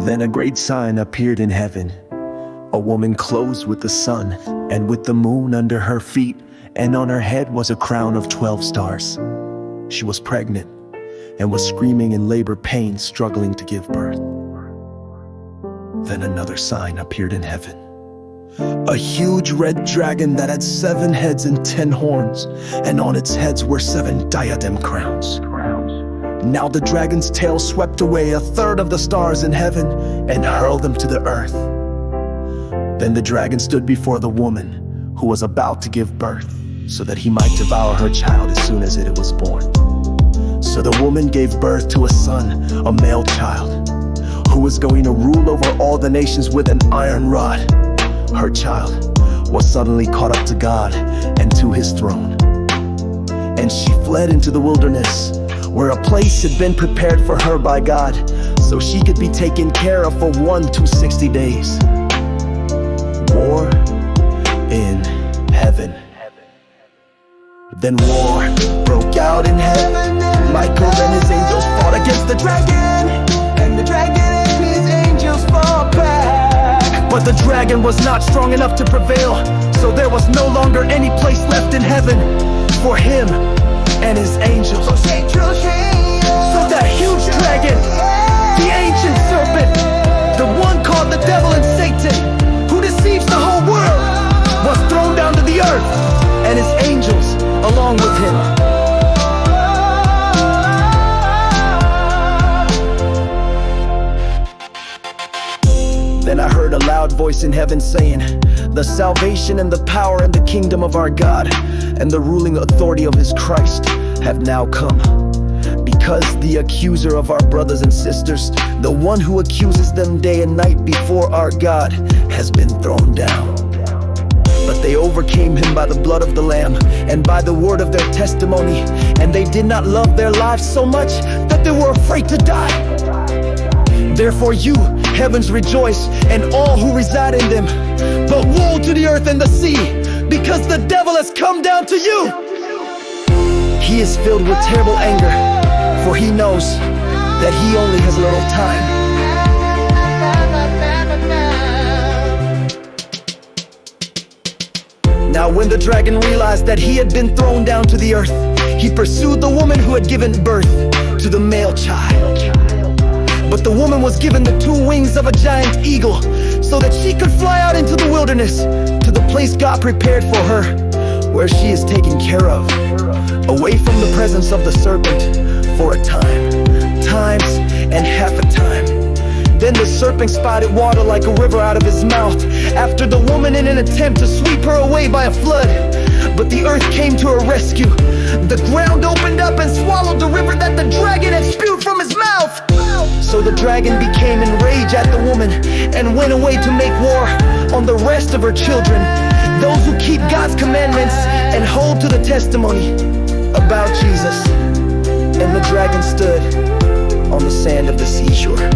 Then a great sign appeared in heaven, a woman clothed with the sun, and with the moon under her feet, and on her head was a crown of 12 stars. She was pregnant, and was screaming in labor pain, struggling to give birth. Then another sign appeared in heaven, a huge red dragon that had 7 heads and 10 horns, and on its heads were 7 diadem crowns. Now the dragon's tail swept away 1/3 of the stars in heaven and hurled them to the earth. Then the dragon stood before the woman who was about to give birth, so that he might devour her child as soon as it was born. So the woman gave birth to a son, a male child, who was going to rule over all the nations with an iron rod. Her child was suddenly caught up to God and to his throne. And she fled into the wilderness, where a place had been prepared for her by God, so she could be taken care of for 160 days. War in heaven. Then war broke out in heaven. Michael and his angels fought against the dragon, and the dragon and his angels fought back. But the dragon was not strong enough to prevail, so there was no longer any place left in heaven for him and his angels. So that huge dragon, the ancient serpent, the one called the devil and Satan, who deceives the whole world, was thrown down to the earth, and his angels along with him. Then I heard a loud voice in heaven saying, "The salvation and the power and the kingdom of our God and the ruling authority of his Christ have now come. Because the accuser of our brothers and sisters, the one who accuses them day and night before our God, has been thrown down. But they overcame him by the blood of the Lamb and by the word of their testimony, and they did not love their lives so much that they were afraid to die. Therefore you, heavens, rejoice, and all who reside in them. But woe to the earth and the sea, because the devil has come down to you. He is filled with terrible anger, for he knows that he only has a little time." Now when the dragon realized that he had been thrown down to the earth, he pursued the woman who had given birth to the male child. But the woman was given the 2 wings of a giant eagle, so that she could fly out into the wilderness to the place God prepared for her, where she is taken care of, away from the presence of the serpent for a time, times and half a time. Then the serpent spouted water like a river out of his mouth after the woman in an attempt to sweep her away by a flood. But the earth came to her rescue. The ground opened up and swallowed the river that the dragon had spewed from his mouth. So the dragon became enraged at the woman and went away to make war on the rest of her children, those who keep God's commandments and hold to the testimony about Jesus. And the dragon stood on the sand of the seashore.